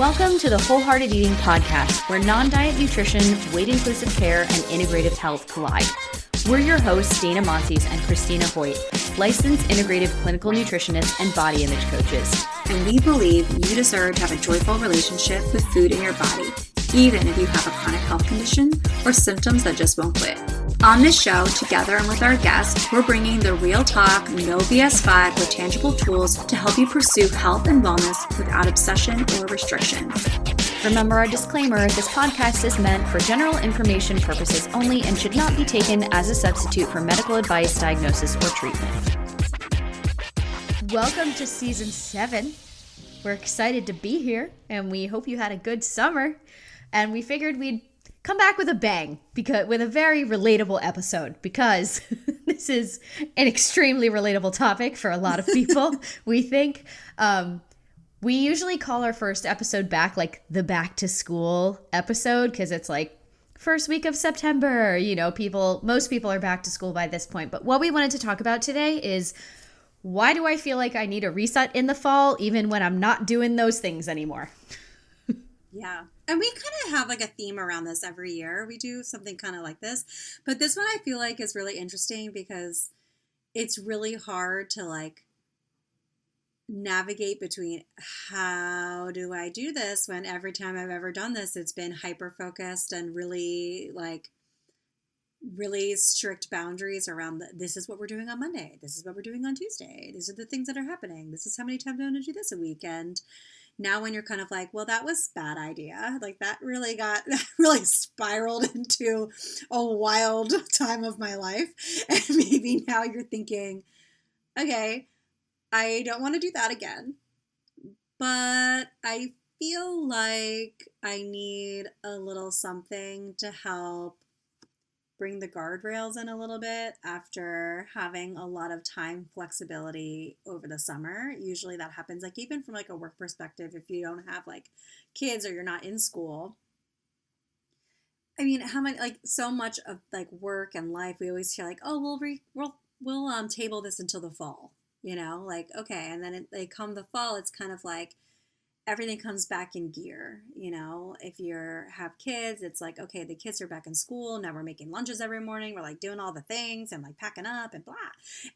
Welcome to the Wholehearted Eating Podcast, where non-diet nutrition, weight-inclusive care, and integrative health collide. We're your hosts, Dana Montes and Cristina Hoyt, licensed integrative clinical nutritionists and body image coaches. And we believe you deserve to have a joyful relationship with food in your body, even if you have a chronic health condition or symptoms that just won't quit. On this show, together and with our guests, we're bringing the real talk, no BS vibe with tangible tools to help you pursue health and wellness without obsession or restriction. Remember our disclaimer, this podcast is meant for general information purposes only and should not be taken as a substitute for medical advice, diagnosis, or treatment. Welcome to Season 7. We're excited to be here, and we hope you had a good summer. And we figured we'd come back with a bang, with a very relatable episode, because this is an extremely relatable topic for a lot of people, we think. We usually call our first episode back like the back to school episode, because it's like first week of September, most people are back to school by this point. But what we wanted to talk about today is, why do I feel like I need a reset in the fall, even when I'm not doing those things anymore? Yeah. And we kind of have like a theme around this every year. We do something kind of like this. But this one I feel like is really interesting because it's really hard to like navigate between how do I do this when every time I've ever done this, it's been hyper-focused and really strict boundaries around this is what we're doing on Monday. This is what we're doing on Tuesday. These are the things that are happening. This is how many times I'm going to do this a week. And now when you're kind of like, well, that was a bad idea. Like that really spiraled into a wild time of my life. And maybe now you're thinking, okay, I don't want to do that again. But I feel like I need a little something to help bring the guardrails in a little bit after having a lot of time flexibility over the summer. Usually that happens like even from like a work perspective, if you don't have like kids or you're not in school. I mean, how many like so much of like work and life, we always feel like, oh, we'll table this until the fall, like, okay. And then they come the fall, it's kind of like everything comes back in gear. If you have kids, it's like, okay, the kids are back in school. Now we're making lunches every morning. We're like doing all the things and like packing up and blah.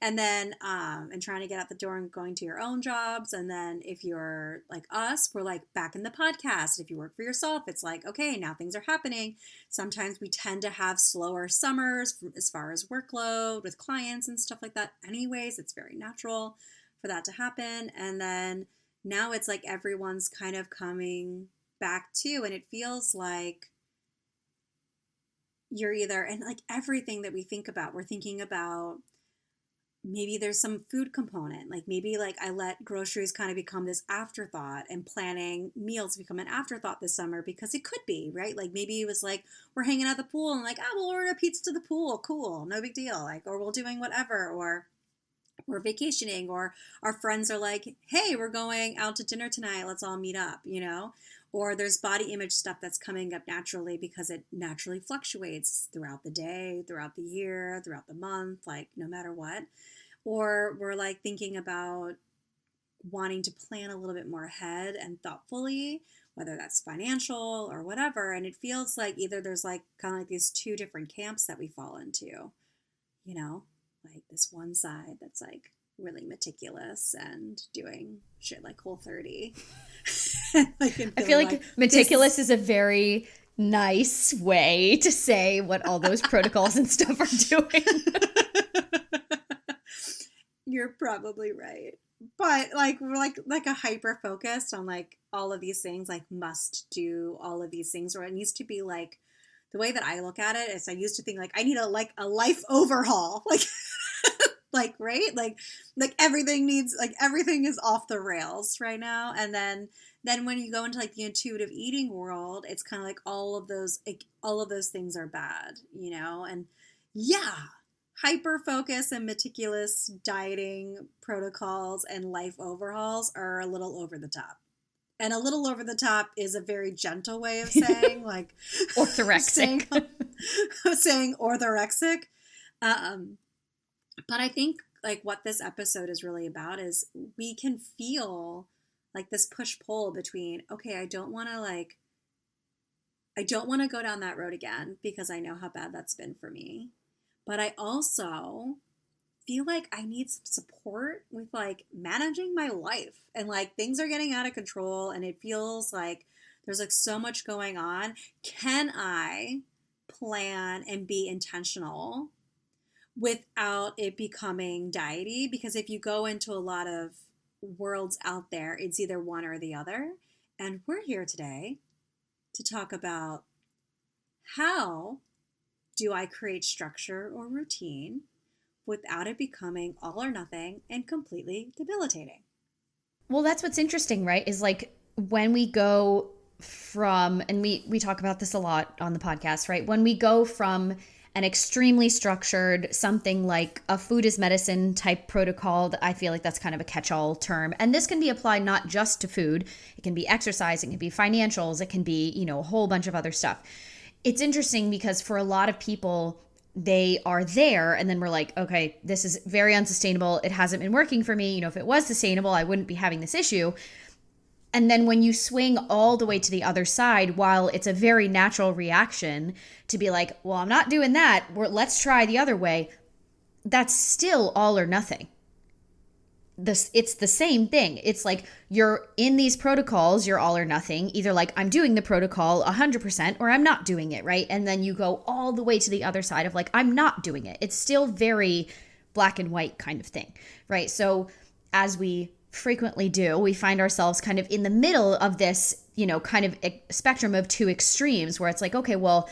And then, and trying to get out the door and going to your own jobs. And then if you're like us, we're like back in the podcast. If you work for yourself, it's like, okay, now things are happening. Sometimes we tend to have slower summers as far as workload with clients and stuff like that. Anyways, it's very natural for that to happen. And then now it's like everyone's kind of coming back to, and it feels like you're either, and like everything that we think about, we're thinking about maybe there's some food component, like maybe like I let groceries kind of become this afterthought and planning meals become an afterthought this summer because it could be, right? Like maybe it was like we're hanging out at the pool and like, oh, we'll order a pizza to the pool. Cool. No big deal. Like, or we're doing whatever, or we're vacationing, or our friends are like, hey, we're going out to dinner tonight. Let's all meet up, or there's body image stuff that's coming up naturally because it naturally fluctuates throughout the day, throughout the year, throughout the month, like no matter what. Or we're like thinking about wanting to plan a little bit more ahead and thoughtfully, whether that's financial or whatever. And it feels like either there's like kind of like these two different camps that we fall into, like this one side that's like really meticulous and doing shit like Whole30. I feel like meticulous is a very nice way to say what all those protocols and stuff are doing. You're probably right. But like we're like a hyper focused on like all of these things, like must do all of these things, or it needs to be like, the way that I look at it is I used to think like I need a life overhaul, like right, like everything is off the rails right now. And then when you go into like the intuitive eating world, it's kind of like all of those things are bad, and yeah, hyper focus and meticulous dieting protocols and life overhauls are a little over the top. And a little over the top is a very gentle way of saying like orthorexic. saying orthorexic. But I think like what this episode is really about is we can feel like this push pull between, okay, I don't want to go down that road again because I know how bad that's been for me. But I also feel like I need some support with like managing my life, and like things are getting out of control and it feels like there's like so much going on. Can I plan and be intentional without it becoming diety? Because if you go into a lot of worlds out there, it's either one or the other. And we're here today to talk about how do I create structure or routine without it becoming all or nothing and completely debilitating. Well, that's what's interesting, right? Is like when we go from, and we talk about this a lot on the podcast, right? When we go from an extremely structured, something like a food is medicine type protocol, I feel like that's kind of a catch-all term. And this can be applied not just to food. It can be exercise, it can be financials, it can be, a whole bunch of other stuff. It's interesting because for a lot of people, they are there and then we're like, okay, this is very unsustainable. It hasn't been working for me. If it was sustainable, I wouldn't be having this issue. And then when you swing all the way to the other side, while it's a very natural reaction to be like, well, I'm not doing that, let's try the other way, that's still all or nothing. It's the same thing. It's like you're in these protocols, you're all or nothing. Either like I'm doing the protocol 100% or I'm not doing it, right? And then you go all the way to the other side of like, I'm not doing it. It's still very black and white kind of thing, right? So as we frequently do, we find ourselves kind of in the middle of this, kind of spectrum of two extremes where it's like, okay, well,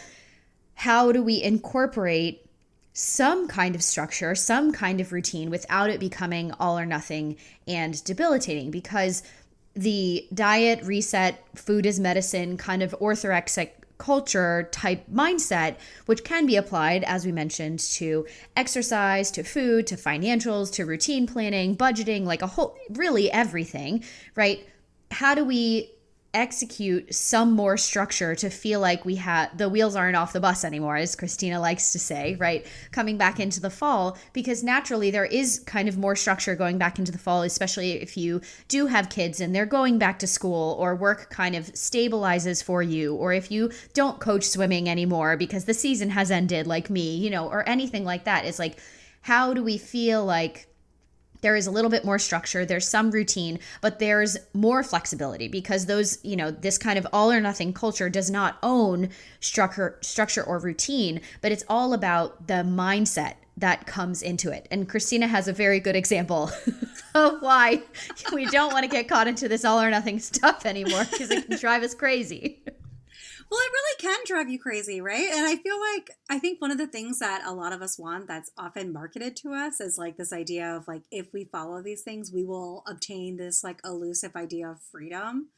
how do we incorporate some kind of structure, some kind of routine without it becoming all or nothing and debilitating? Because the diet, reset, food is medicine kind of orthorexic culture type mindset, which can be applied, as we mentioned, to exercise, to food, to financials, to routine planning, budgeting, like a whole, really everything, right? How do we execute some more structure to feel like the wheels aren't off the bus anymore, as Cristina likes to say, right? Coming back into the fall, because naturally there is kind of more structure going back into the fall, especially if you do have kids and they're going back to school or work kind of stabilizes for you, or if you don't coach swimming anymore because the season has ended like me, or anything like that. It's like, how do we feel like there is a little bit more structure, there's some routine, but there's more flexibility because those, this kind of all or nothing culture does not own structure or routine, but it's all about the mindset that comes into it. And Cristina has a very good example of why we don't want to get caught into this all or nothing stuff anymore because it can drive us crazy. Well, it really can drive you crazy, right? And I think one of the things that a lot of us want that's often marketed to us is like this idea of like, if we follow these things, we will obtain this like elusive idea of freedom,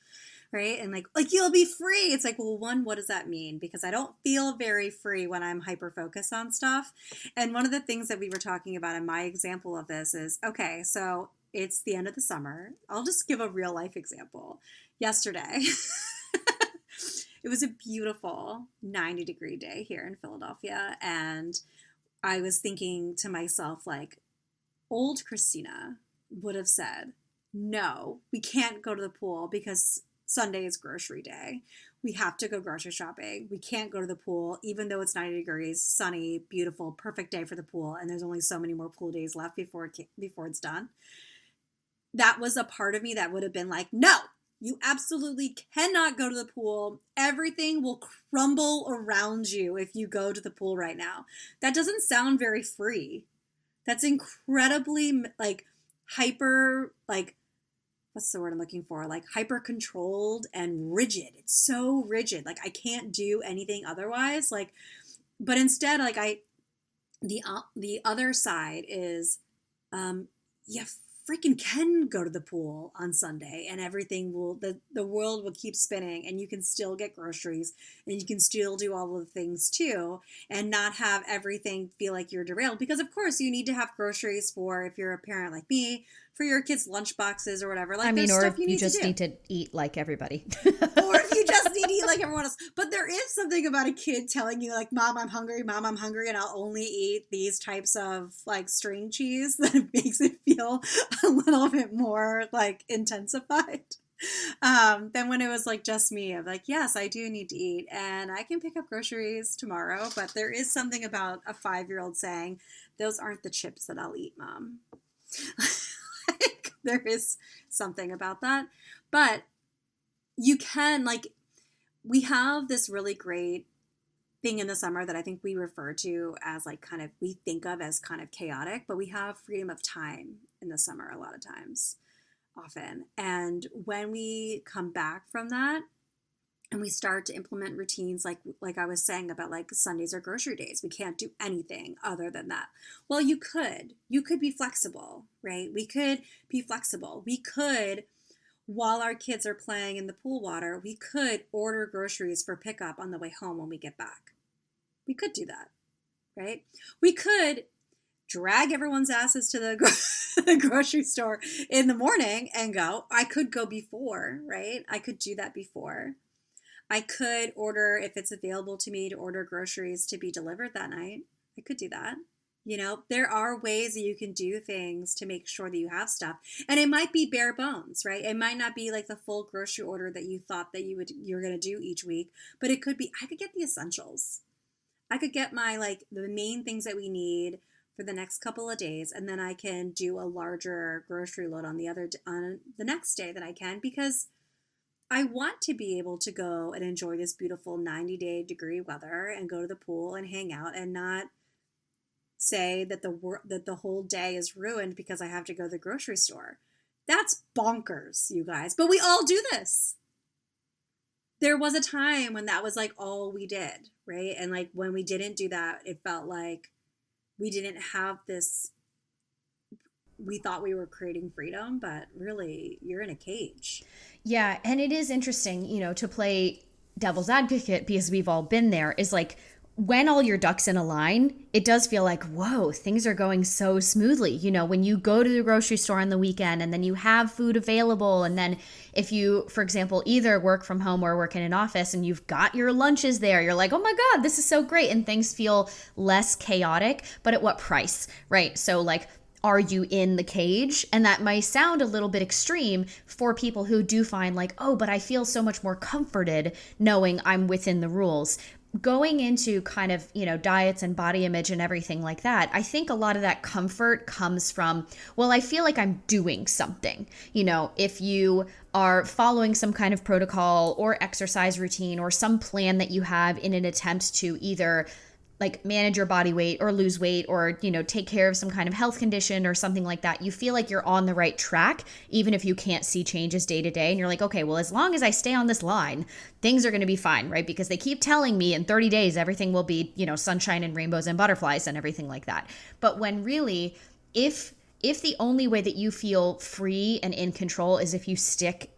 right? And like you'll be free. It's like, well, one, what does that mean? Because I don't feel very free when I'm hyper-focused on stuff. And one of the things that we were talking about in my example of this is, okay, so it's the end of the summer. I'll just give a real life example. Yesterday, it was a beautiful 90-degree day here in Philadelphia. And I was thinking to myself, like, old Cristina would have said, no, we can't go to the pool because Sunday is grocery day. We have to go grocery shopping. We can't go to the pool, even though it's 90 degrees, sunny, beautiful, perfect day for the pool. And there's only so many more pool days left before it's done. That was a part of me that would have been like, no, you absolutely cannot go to the pool. Everything will crumble around you if you go to the pool right now. That doesn't sound very free. That's incredibly like hyper, like, what's the word I'm looking for? Like hyper controlled and rigid. It's so rigid. Like I can't do anything otherwise. Like, but instead, like the other side is, you freaking can go to the pool on Sunday and everything the world will keep spinning and you can still get groceries and you can still do all of the things too and not have everything feel like you're derailed, because of course you need to have groceries for, if you're a parent like me, for your kids' lunch boxes or whatever. Like, or stuff you just need to eat like everybody. Or if you just need to eat like everyone else. But there is something about a kid telling you like, Mom, I'm hungry, and I'll only eat these types of like string cheese, that it makes it feel a little bit more like intensified. Then when it was like just me, I'm like, yes, I do need to eat and I can pick up groceries tomorrow. But there is something about a 5-year-old saying, those aren't the chips that I'll eat, Mom. Like, there is something about that. But you can, like, we have this really great thing in the summer that I think we refer to as like kind of, we think of as kind of chaotic, but we have freedom of time in the summer a lot of times, often. And when we come back from that and we start to implement routines like I was saying about like Sundays are grocery days, we can't do anything other than that. Well, you could be flexible, right? We could be flexible. We could, while our kids are playing in the pool water, we could order groceries for pickup on the way home when we get back. We could do that, right? We could drag everyone's asses to the grocery store in the morning and go. I could go before, right? I could do that before. I could order, if it's available to me, to order groceries to be delivered that night. I could do that. You know, there are ways that you can do things to make sure that you have stuff. And it might be bare bones, right? It might not be like the full grocery order that you thought that you're going to do each week, but it could be, I could get the essentials. I could get my, like, the main things that we need for the next couple of days, and then I can do a larger grocery load on the next day that I can, because I want to be able to go and enjoy this beautiful 90-degree weather and go to the pool and hang out and not say that the whole day is ruined because I have to go to the grocery store. That's bonkers, you guys. But we all do this. There was a time when that was like all we did, right? And like when we didn't do that, it felt like we didn't have this, we thought we were creating freedom, but really you're in a cage. Yeah, and it is interesting, you know, to play devil's advocate, because we've all been there, is like when all your ducks in a line, it does feel like, whoa, things are going so smoothly. You know, when you go to the grocery store on the weekend and then you have food available. And then if you, for example, either work from home or work in an office and you've got your lunches there, you're like, oh my God, this is so great. And things feel less chaotic, but at what price, right? So like, are you in the cage? And that might sound a little bit extreme for people who do find like, oh, but I feel so much more comforted knowing I'm within the rules. Going into kind of, you know, diets and body image and everything like that, I think a lot of that comfort comes from, well, I feel like I'm doing something. You know, if you are following some kind of protocol or exercise routine or some plan that you have in an attempt to either like manage your body weight or lose weight or, you know, take care of some kind of health condition or something like that, you feel like you're on the right track, even if you can't see changes day to day. And you're like, okay, well, as long as I stay on this line, things are going to be fine, right? Because they keep telling me in 30 days, everything will be, you know, sunshine and rainbows and butterflies and everything like that. But when really, if the only way that you feel free and in control is if you stick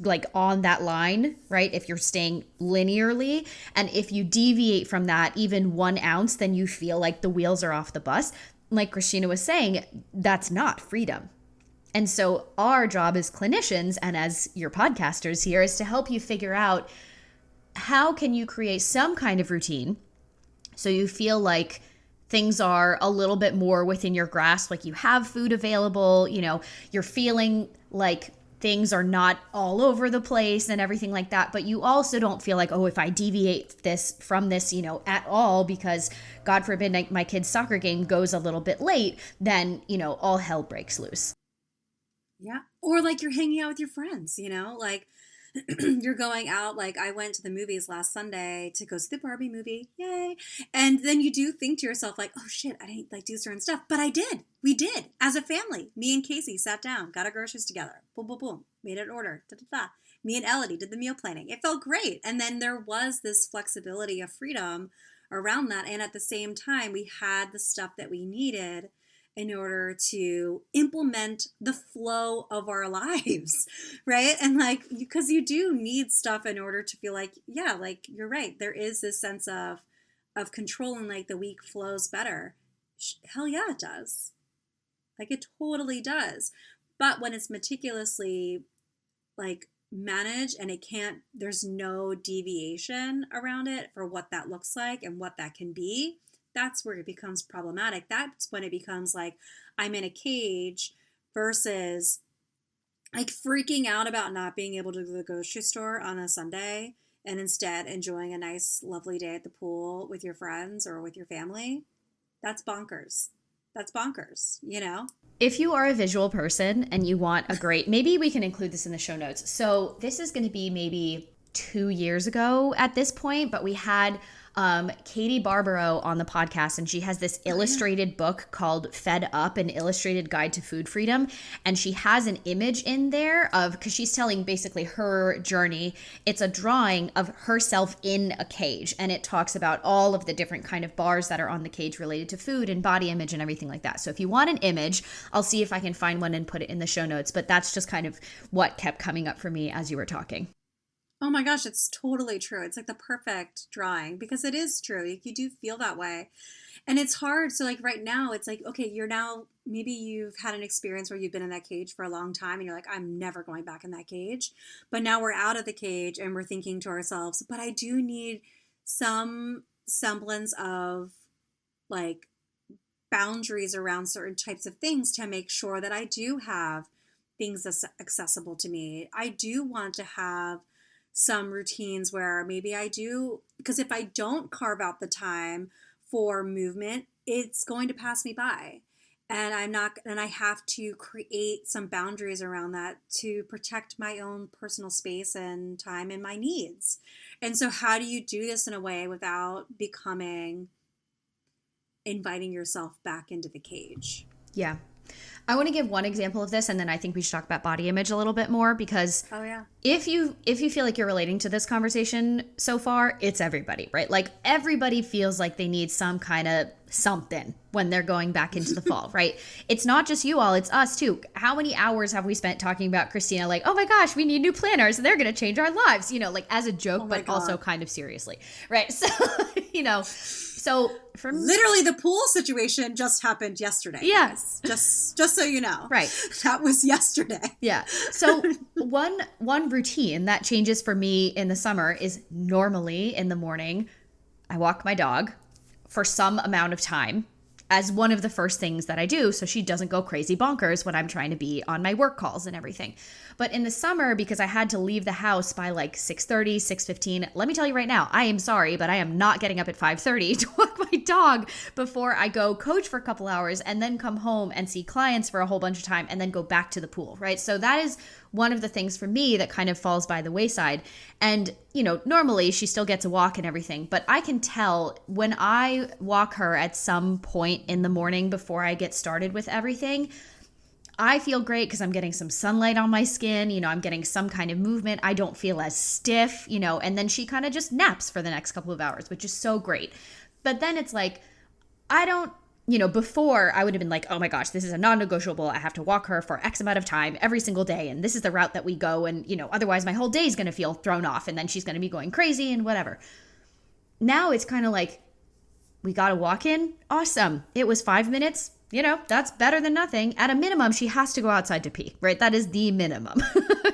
like on that line, right? If you're staying linearly, and if you deviate from that even 1 ounce, then you feel like the wheels are off the bus. Like Cristina was saying, that's not freedom. And so our job as clinicians and as your podcasters here is to help you figure out how can you create some kind of routine so you feel like things are a little bit more within your grasp, like you have food available, you know, you're feeling like things are not all over the place and everything like that. But you also don't feel like, oh, if I deviate from this, you know, at all, because God forbid my kid's soccer game goes a little bit late, then, you know, all hell breaks loose. Yeah. Or like you're hanging out with your friends, you know, like you're going out. Like I went to the movies last Sunday to go see the Barbie movie. Yay. And then you do think to yourself like, oh shit, I didn't like do certain stuff, but I did. We did as a family. Me and Casey sat down, got our groceries together. Boom, boom, boom. Made an order. Da, da, da. Me and Elodie did the meal planning. It felt great. And then there was this flexibility of freedom around that. And at the same time, we had the stuff that we needed in order to implement the flow of our lives, right? And like, because you do need stuff in order to feel like, yeah, like you're right. There is this sense of control and like the week flows better. Hell yeah, it does. Like it totally does. But when it's meticulously like managed and there's no deviation around it for what that looks like and what that can be, that's where it becomes problematic. That's when it becomes like I'm in a cage versus like freaking out about not being able to go to the grocery store on a Sunday and instead enjoying a nice, lovely day at the pool with your friends or with your family, that's bonkers. That's bonkers, you know? If you are a visual person and you want a great, maybe we can include this in the show notes. So this is going to be maybe 2 years ago at this point, but we had Katie Barbaro on the podcast, and she has this illustrated book called Fed Up, an illustrated guide to food freedom. And she has an image in there of, because she's telling basically her journey. It's a drawing of herself in a cage, and it talks about all of the different kind of bars that are on the cage related to food and body image and everything like that. So if you want an image, I'll see if I can find one and put it in the show notes. But that's just kind of what kept coming up for me as you were talking. Oh my gosh, it's totally true. It's like the perfect drawing because it is true. You do feel that way. And it's hard. So like right now, it's like, okay, maybe you've had an experience where you've been in that cage for a long time and you're like, I'm never going back in that cage. But now we're out of the cage and we're thinking to ourselves, but I do need some semblance of like boundaries around certain types of things to make sure that I do have things accessible to me. I do want to have some routines where maybe I do, because if I don't carve out the time for movement, it's going to pass me by. And I have to create some boundaries around that to protect my own personal space and time and my needs. And so how do you do this in a way without inviting yourself back into the cage? Yeah. I want to give one example of this, and then I think we should talk about body image a little bit more, because if you feel like you're relating to this conversation so far, it's everybody, right? Like everybody feels like they need some kind of something when they're going back into the fall, right? It's not just you all, it's us too. How many hours have we spent talking about Cristina, like, oh my gosh, we need new planners and they're going to change our lives, like as a joke, but also kind of seriously, right? So, so for literally the pool situation just happened yesterday. Yes. Just so you know. Right. That was yesterday. Yeah. So one routine that changes for me in the summer is normally in the morning, I walk my dog for some amount of time as one of the first things that I do, so she doesn't go crazy bonkers when I'm trying to be on my work calls and everything. But in the summer, because I had to leave the house by like 6:30, 6:15, let me tell you right now, I am sorry, but I am not getting up at 5:30 to walk my dog before I go coach for a couple hours and then come home and see clients for a whole bunch of time and then go back to the pool, right? So that is one of the things for me that kind of falls by the wayside. And, normally she still gets a walk and everything, but I can tell when I walk her at some point in the morning before I get started with everything, I feel great because I'm getting some sunlight on my skin, I'm getting some kind of movement. I don't feel as stiff, and then she kind of just naps for the next couple of hours, which is so great. But then it's like, before I would have been like, oh my gosh, this is a non-negotiable. I have to walk her for X amount of time every single day. And this is the route that we go. And, otherwise my whole day is going to feel thrown off and then she's going to be going crazy and whatever. Now it's kind of like, we got to walk in. Awesome. It was 5 minutes. That's better than nothing. At a minimum, she has to go outside to pee, right? That is the minimum,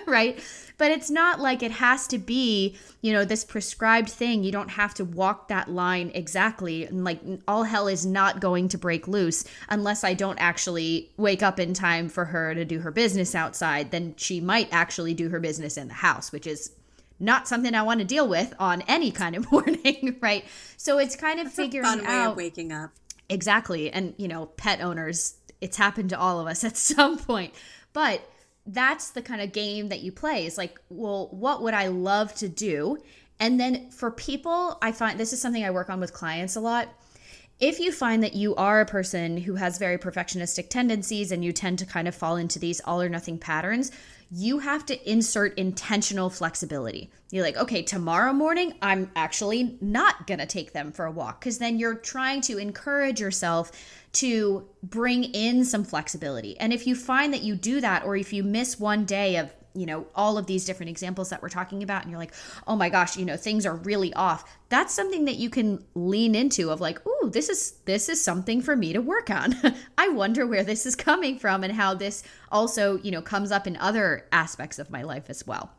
right? But it's not like it has to be, this prescribed thing. You don't have to walk that line exactly. And like all hell is not going to break loose unless I don't actually wake up in time for her to do her business outside. Then she might actually do her business in the house, which is not something I want to deal with on any kind of morning, right? So it's kind of That's figuring a fun way out of waking up. Exactly. And, pet owners, it's happened to all of us at some point. But that's the kind of game that you play. It's like, well, what would I love to do? And then for people, I find this is something I work on with clients a lot. If you find that you are a person who has very perfectionistic tendencies and you tend to kind of fall into these all or nothing patterns, you have to insert intentional flexibility. You're like, okay, tomorrow morning, I'm actually not going to take them for a walk, because then you're trying to encourage yourself to bring in some flexibility. And if you find that you do that, or if you miss one day of, all of these different examples that we're talking about, and you're like, oh my gosh, things are really off. That's something that you can lean into of like, ooh, this is something for me to work on. I wonder where this is coming from and how this also, comes up in other aspects of my life as well.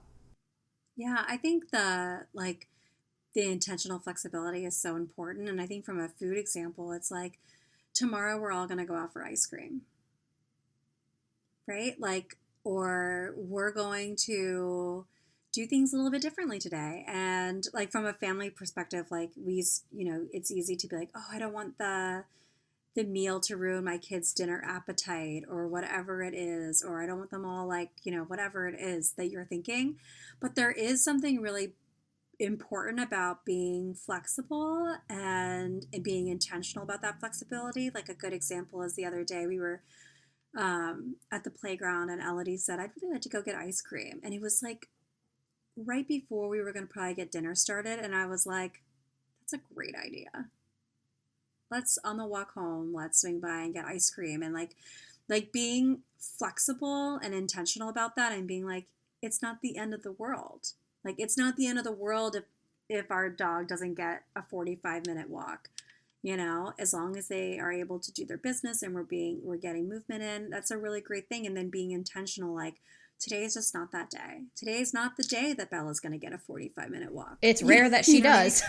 Yeah, I think the intentional flexibility is so important. And I think from a food example, it's like, tomorrow we're all going to go out for ice cream, right? or we're going to do things a little bit differently today. And like from a family perspective, like it's easy to be like, oh, I don't want the meal to ruin my kids' dinner appetite or whatever it is, or I don't want them all like, whatever it is that you're thinking. But there is something really important about being flexible and being intentional about that flexibility. Like a good example is the other day we were at the playground and Elodie said, I'd really like to go get ice cream. And it was like right before we were going to probably get dinner started. And I was like, that's a great idea. Let's, on the walk home, let's swing by and get ice cream. And like being flexible and intentional about that and being like, it's not the end of the world. Like, it's not the end of the world if our dog doesn't get a 45-minute walk, as long as they are able to do their business and we're getting movement in, that's a really great thing. And then being intentional, like, today is just not that day. Today is not the day that Bella's going to get a 45-minute walk. It's rare that she does.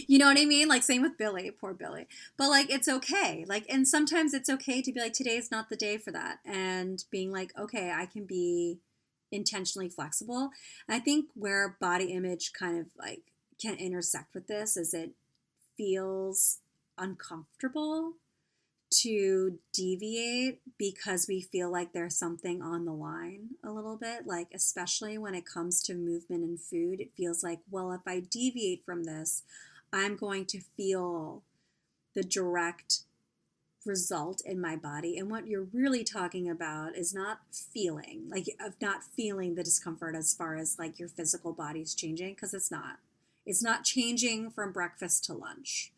You know what I mean? Like, same with Billy, poor Billy. But like, it's okay. Like, and sometimes it's okay to be like, today's not the day for that. And being like, okay, I can be intentionally flexible. And I think where body image kind of like can intersect with this is it feels uncomfortable to deviate because we feel like there's something on the line a little bit, like especially when it comes to movement and food. It feels like, well, if I deviate from this, I'm going to feel the direct result in my body. And what you're really talking about is not feeling, like of not feeling the discomfort as far as like your physical body's changing, because it's not changing from breakfast to lunch.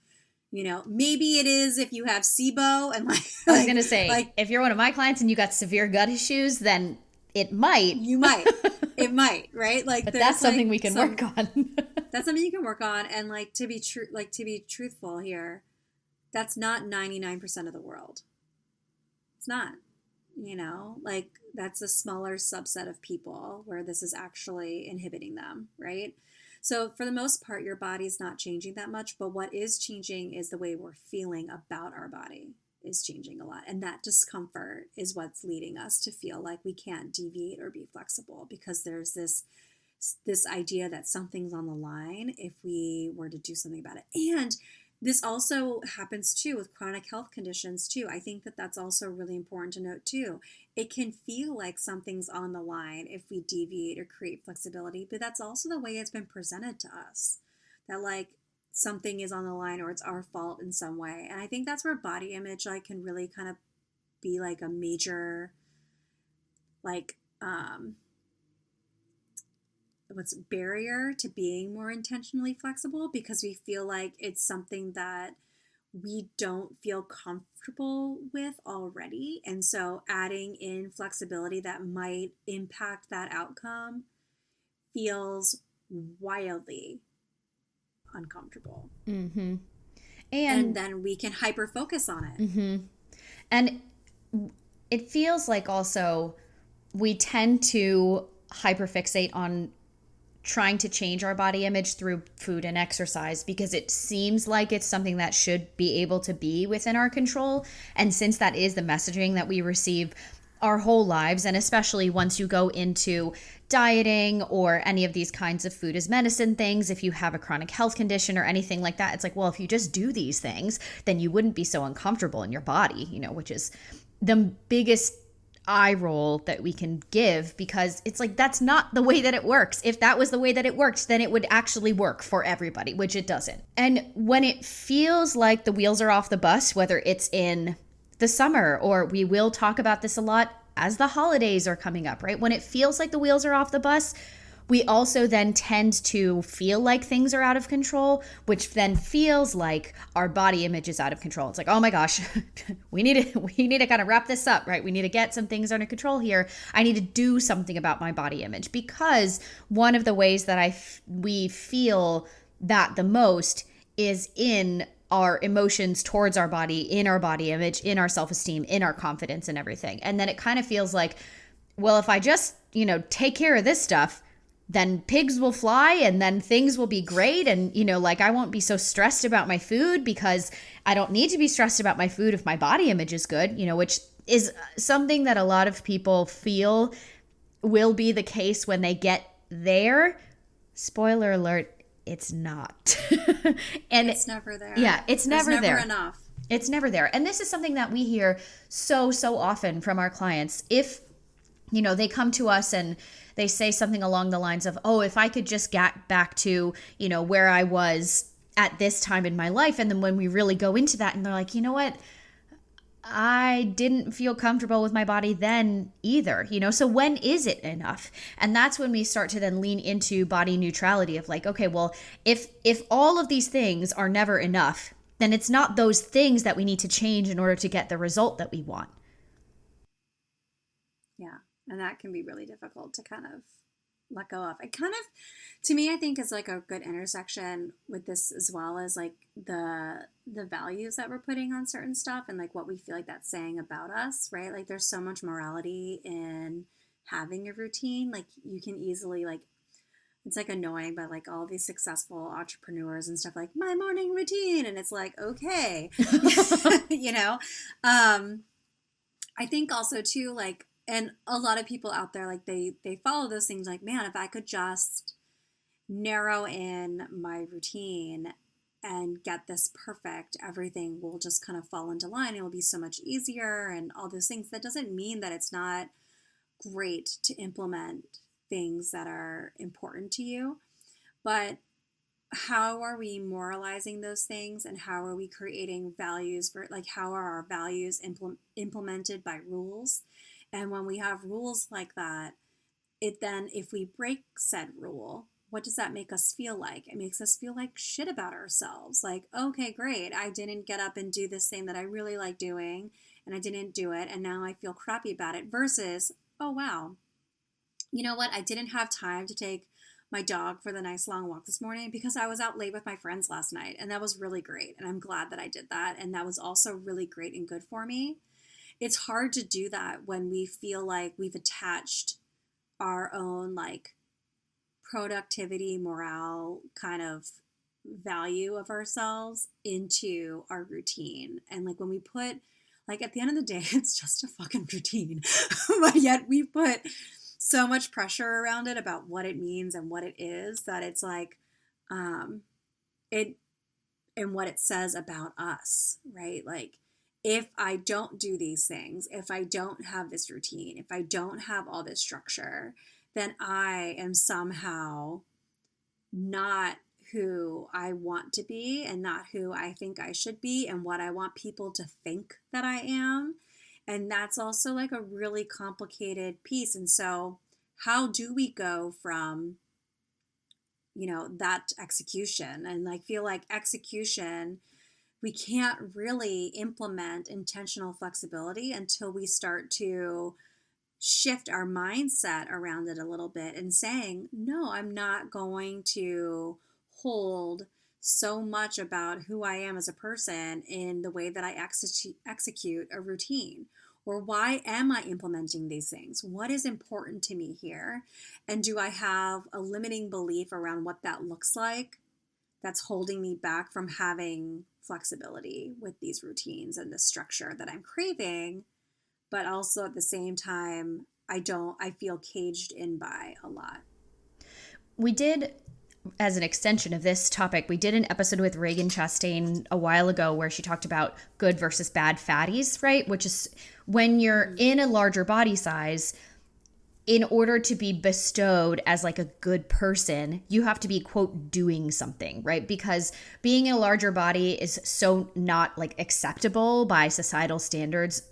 Maybe it is if you have SIBO and like I was going to say, like, if you're one of my clients and you got severe gut issues, then it might. It might, right? Like, but that's something we can work on. That's something you can work on. And like, to be truthful here, that's not 99% of the world. It's not, like that's a smaller subset of people where this is actually inhibiting them, right? So for the most part, your body's not changing that much, but what is changing is the way we're feeling about our body is changing a lot. And that discomfort is what's leading us to feel like we can't deviate or be flexible, because there's this idea that something's on the line if we were to do something about it. And this also happens too with chronic health conditions too. I think that that's also really important to note too. It can feel like something's on the line if we deviate or create flexibility, but that's also the way it's been presented to us, that like something is on the line or it's our fault in some way. And I think that's where body image like can really kind of be like a major like barrier to being more intentionally flexible, because we feel like it's something that we don't feel comfortable with already. And so adding in flexibility that might impact that outcome feels wildly uncomfortable. Mm-hmm. And then we can hyper focus on it. Mm-hmm. And it feels like also we tend to hyperfixate on trying to change our body image through food and exercise because it seems like it's something that should be able to be within our control. And since that is the messaging that we receive our whole lives, and especially once you go into dieting or any of these kinds of food as medicine things, if you have a chronic health condition or anything like that, it's like, well, if you just do these things, then you wouldn't be so uncomfortable in your body, which is the biggest eye roll that we can give, because it's like, that's not the way that it works. If that was the way that it worked, then it would actually work for everybody, which it doesn't. And when it feels like the wheels are off the bus, whether it's in the summer, or we will talk about this a lot as the holidays are coming up, right? When it feels like the wheels are off the bus, we also then tend to feel like things are out of control, which then feels like our body image is out of control. It's like, oh my gosh, we need to kind of wrap this up, right? We need to get some things under control here. I need to do something about my body image, because one of the ways that we feel that the most is in our emotions towards our body, in our body image, in our self-esteem, in our confidence and everything. And then it kind of feels like, well, if I just, take care of this stuff, then pigs will fly and then things will be great. And, like I won't be so stressed about my food because I don't need to be stressed about my food if my body image is good, which is something that a lot of people feel will be the case when they get there. Spoiler alert, it's not. And it's never there. Yeah, it's never There's there. never enough. It's never there. And this is something that we hear so often from our clients. If, they come to us and they say something along the lines of, oh, if I could just get back to, where I was at this time in my life. And then when we really go into that and they're like, you know what? I didn't feel comfortable with my body then either, so when is it enough? And that's when we start to then lean into body neutrality of like, okay, well, if all of these things are never enough, then it's not those things that we need to change in order to get the result that we want. Yeah. And that can be really difficult to kind of let go of. It kind of, to me, I think is like a good intersection with this as well as like the values that we're putting on certain stuff and like what we feel like that's saying about us, right? Like there's so much morality in having a routine. Like you can easily like, it's like annoying, but like all these successful entrepreneurs and stuff like my morning routine. And it's like, okay, I think also too, like, and a lot of people out there, like they follow those things like, man, if I could just narrow in my routine and get this perfect, everything will just kind of fall into line. It will be so much easier and all those things. That doesn't mean that it's not great to implement things that are important to you. But how are we moralizing those things and how are we creating values for, like, how are our values implemented by rules? And when we have rules like that, it then, if we break said rule, what does that make us feel like? It makes us feel like shit about ourselves. Like, okay, great. I didn't get up and do this thing that I really like doing and I didn't do it. And now I feel crappy about it versus, oh, wow. You know what? I didn't have time to take my dog for the nice long walk this morning because I was out late with my friends last night. And that was really great. And I'm glad that I did that. And that was also really great and good for me. It's hard to do that when we feel like we've attached our own like productivity, morale kind of value of ourselves into our routine. And like when we put, like at the end of the day, it's just a fucking routine, but yet we put so much pressure around it about what it means and what it is that it's like, it and what it says about us, right? Like, if I don't do these things, if I don't have this routine, if I don't have all this structure, then I am somehow not who I want to be and not who I think I should be and what I want people to think that I am. And that's also like a really complicated piece. And so how do we go from, that execution and like feel like execution, we can't really implement intentional flexibility until we start to shift our mindset around it a little bit and saying, no, I'm not going to hold so much about who I am as a person in the way that I execute a routine. Or why am I implementing these things? What is important to me here? And do I have a limiting belief around what that looks like that's holding me back from having flexibility with these routines and the structure that I'm craving, but also at the same time, I feel caged in by a lot. We did, as an extension of this topic, we did an episode with Reagan Chastain a while ago where she talked about good versus bad fatties, right? Which is when you're in a larger body size, in order to be bestowed as like a good person, you have to be, quote, doing something, right? Because being in a larger body is so not like acceptable by societal standards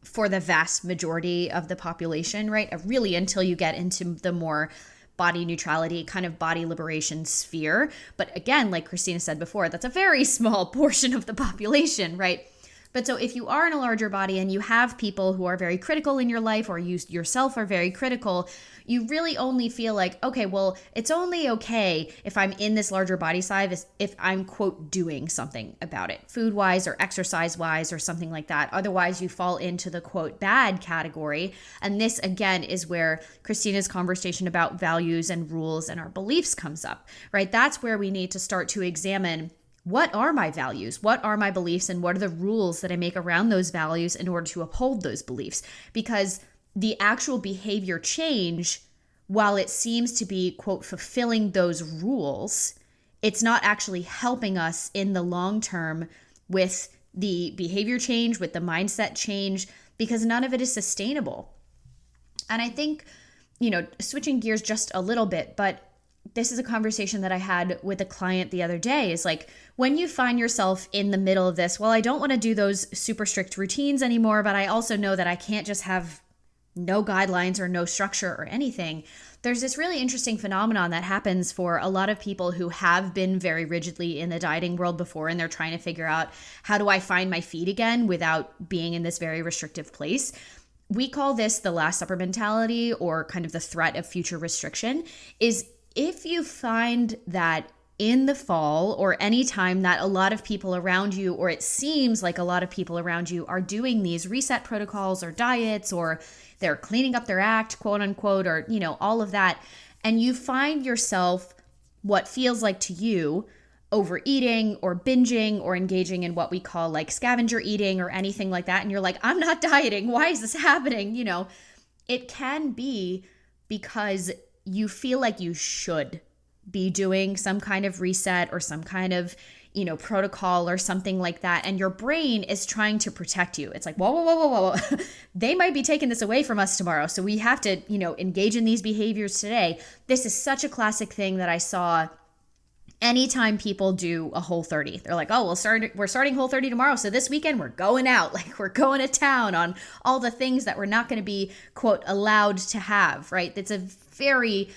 for the vast majority of the population, right? Really until you get into the more body neutrality, kind of body liberation sphere. But again, like Cristina said before, that's a very small portion of the population, right? But so if you are in a larger body and you have people who are very critical in your life or you yourself are very critical, you really only feel like, okay, well, it's only okay if I'm in this larger body size if I'm, quote, doing something about it, food-wise or exercise-wise or something like that. Otherwise, you fall into the, quote, bad category. And this, again, is where Cristina's conversation about values and rules and our beliefs comes up, right? That's where we need to start to examine what are my values? What are my beliefs? And what are the rules that I make around those values in order to uphold those beliefs? Because the actual behavior change, while it seems to be, quote, fulfilling those rules, it's not actually helping us in the long term with the behavior change, with the mindset change, because none of it is sustainable. And I think, switching gears just a little bit, but this is a conversation that I had with a client the other day, is like, when you find yourself in the middle of this, well, I don't want to do those super strict routines anymore, but I also know that I can't just have no guidelines or no structure or anything. There's this really interesting phenomenon that happens for a lot of people who have been very rigidly in the dieting world before, and they're trying to figure out, how do I find my feet again without being in this very restrictive place? We call this the Last Supper mentality, or kind of the threat of future restriction. Is if you find that in the fall, or any time that a lot of people around you, or it seems like a lot of people around you, are doing these reset protocols or diets, or they're cleaning up their act, quote unquote, or, all of that, and you find yourself, what feels like to you, overeating or binging or engaging in what we call like scavenger eating or anything like that, and you're like, I'm not dieting, why is this happening? It can be because you feel like you should be doing some kind of reset or some kind of, protocol or something like that. And your brain is trying to protect you. It's like, whoa, whoa, whoa, whoa, whoa. They might be taking this away from us tomorrow. So we have to, engage in these behaviors today. This is such a classic thing that I saw anytime people do a Whole30. They're like, oh, we're starting Whole30 tomorrow. So this weekend we're going out, like we're going to town on all the things that we're not going to be, quote, allowed to have, right? It's a very,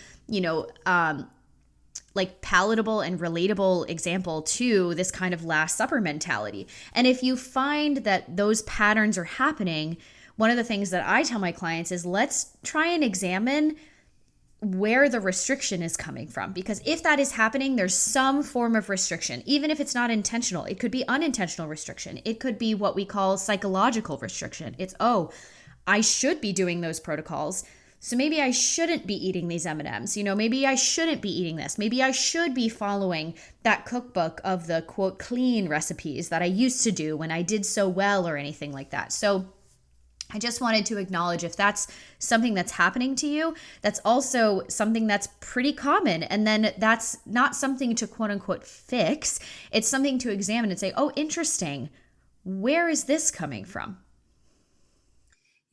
like palatable and relatable example to this kind of Last Supper mentality. And if you find that those patterns are happening, one of the things that I tell my clients is, let's try and examine where the restriction is coming from. Because if that is happening, there's some form of restriction, even if it's not intentional. It could be unintentional restriction. It could be what we call psychological restriction. It's, oh, I should be doing those protocols, so maybe I shouldn't be eating these M&Ms. Maybe I shouldn't be eating this. Maybe I should be following that cookbook of the, quote, clean recipes that I used to do when I did so well, or anything like that. So I just wanted to acknowledge, if that's something that's happening to you, that's also something that's pretty common. And then that's not something to, quote unquote, fix. It's something to examine and say, oh, interesting. Where is this coming from?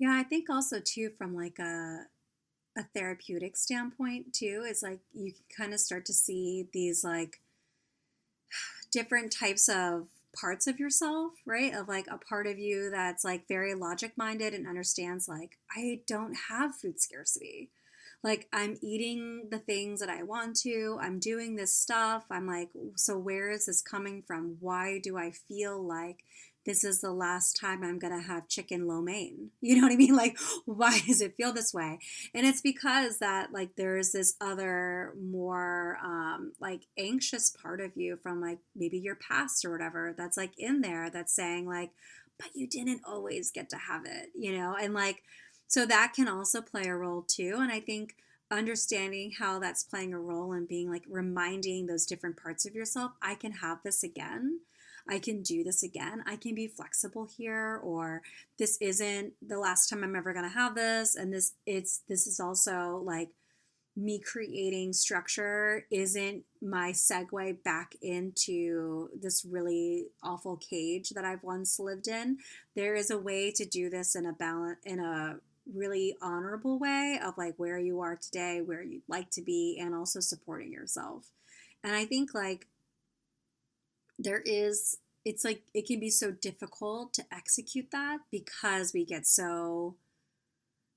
Yeah, I think also too, from like a therapeutic standpoint too, is like you can kind of start to see these like different types of parts of yourself, right? Of like a part of you that's like very logic minded and understands like, I don't have food scarcity. Like, I'm eating the things that I want to, I'm doing this stuff. I'm like, so where is this coming from? Why do I feel like this is the last time I'm going to have chicken lo mein? You know what I mean? Like, why does it feel this way? And it's because that like there's this other more like anxious part of you from like maybe your past or whatever that's like in there that's saying like, but you didn't always get to have it, And like, so that can also play a role too. And I think understanding how that's playing a role and being like reminding those different parts of yourself, I can have this again. I can do this again. I can be flexible here, or this isn't the last time I'm ever going to have this. And this is also like me creating structure isn't my segue back into this really awful cage that I've once lived in. There is a way to do this in a really honorable way of like where you are today, where you'd like to be, and also supporting yourself. And I think like it's like it can be so difficult to execute that because we get so,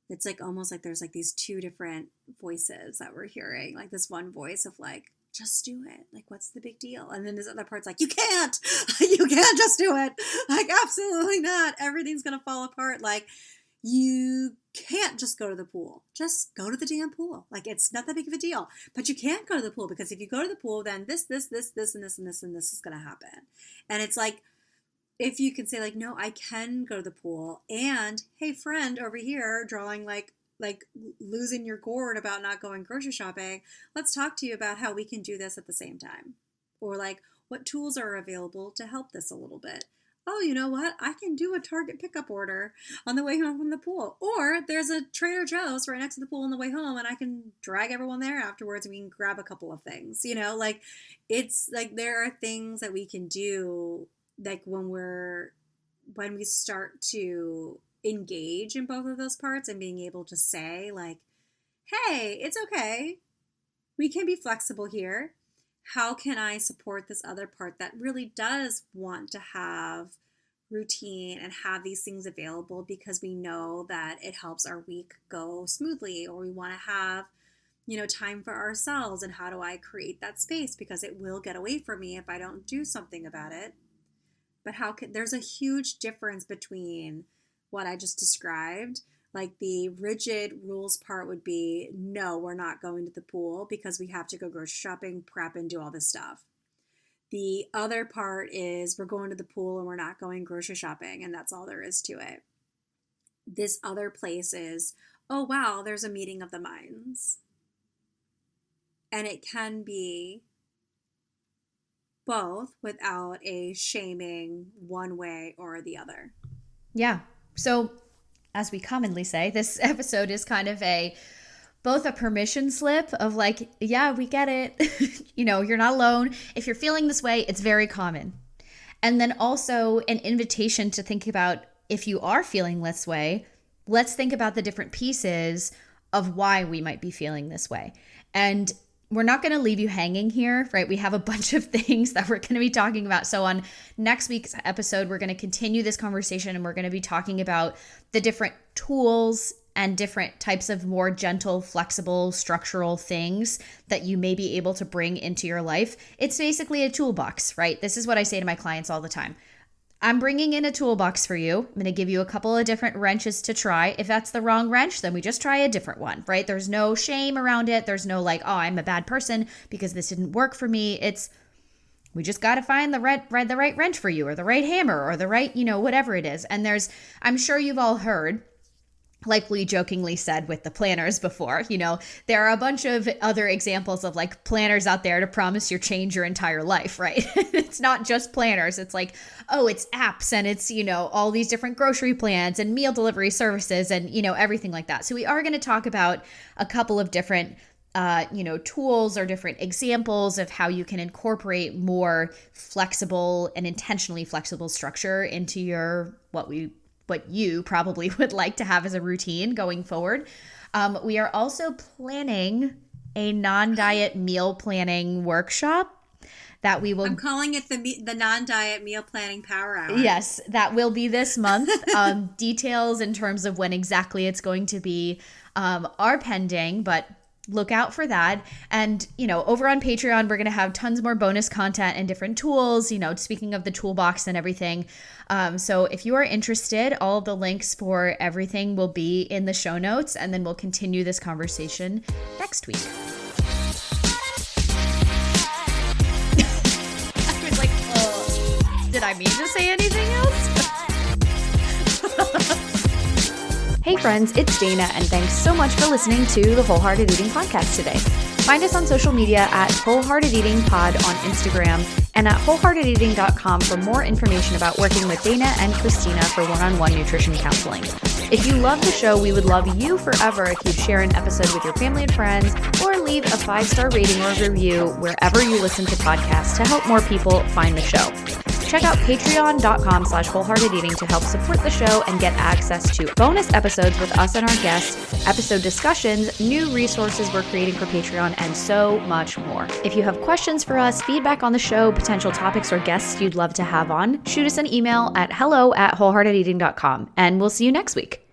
it's like almost like there's like these two different voices that we're hearing. Like this one voice of like, just do it. Like, what's the big deal? And then this other part's like, you can't just do it. Like, absolutely not. Everything's going to fall apart. Like, you can't just go to the pool. Just go to the damn pool. Like, it's not that big of a deal. But you can't go to the pool because if you go to the pool, then this, and this, and this, and this is going to happen. And it's like, if you can say like, no, I can go to the pool. And hey, friend over here drawing like losing your gourd about not going grocery shopping. Let's talk to you about how we can do this at the same time. Or like, What tools are available to help this a little bit? Oh, you know what? I can do a Target pickup order on the way home from the pool. Or there's a Trader Joe's right next to the pool on the way home, and I can drag everyone there afterwards and we can grab a couple of things. Like it's like there are things that we can do like when we start to engage in both of those parts and being able to say like, hey, it's okay. We can be flexible here. How can I support this other part that really does want to have routine and have these things available because we know that it helps our week go smoothly, or we want to have, time for ourselves, and how do I create that space because it will get away from me if I don't do something about it. But there's a huge difference between what I just described. Like the rigid rules part would be, no, we're not going to the pool because we have to go grocery shopping, prep, and do all this stuff. The other part is we're going to the pool and we're not going grocery shopping, and that's all there is to it. This other place is, oh, wow, there's a meeting of the minds. And it can be both without a shaming one way or the other. Yeah. So as we commonly say, this episode is kind of both a permission slip of like, yeah, we get it. You're not alone. If you're feeling this way, it's very common. And then also an invitation to think about, if you are feeling this way, let's think about the different pieces of why we might be feeling this way. And we're not going to leave you hanging here, right? We have a bunch of things that we're going to be talking about. So on next week's episode, we're going to continue this conversation, and we're going to be talking about the different tools and different types of more gentle, flexible, structural things that you may be able to bring into your life. It's basically a toolbox, right? This is what I say to my clients all the time. I'm bringing in a toolbox for you. I'm going to give you a couple of different wrenches to try. If that's the wrong wrench, then we just try a different one, right? There's no shame around it. There's no like, oh, I'm a bad person because this didn't work for me. We just got to find the right wrench for you, or the right hammer, or the right, whatever it is. And I'm sure you've all heard, like we jokingly said with the planners before, there are a bunch of other examples of like planners out there to promise you change your entire life, right? It's not just planners. It's like, oh, it's apps, and it's, all these different grocery plans and meal delivery services and, everything like that. So we are going to talk about a couple of different tools or different examples of how you can incorporate more flexible and intentionally flexible structure into your, what you probably would like to have as a routine going forward. We are also planning a non-diet meal planning workshop that we will... I'm calling it the non-diet meal planning power hour. Yes, that will be this month. Details in terms of when exactly it's going to be are pending, but look out for that. And, over on Patreon, we're going to have tons more bonus content and different tools, speaking of the toolbox and everything. So if you are interested, all of the links for everything will be in the show notes, and then we'll continue this conversation next week. I was like, oh, did I mean to say anything else? Hey friends, it's Dana, and thanks so much for listening to the Wholehearted Eating Podcast today. Find us on social media at Wholehearted Eating Pod on Instagram and at wholeheartedeating.com for more information about working with Dana and Cristina for one-on-one nutrition counseling. If you love the show, we would love you forever if you'd share an episode with your family and friends, or leave a 5-star rating or review wherever you listen to podcasts to help more people find the show. Check out patreon.com/wholeheartedeating to help support the show and get access to bonus episodes with us and our guests, episode discussions, new resources we're creating for Patreon, and so much more. If you have questions for us, feedback on the show, potential topics or guests you'd love to have on, shoot us an email at hello@wholeheartedeating.com, and we'll see you next week.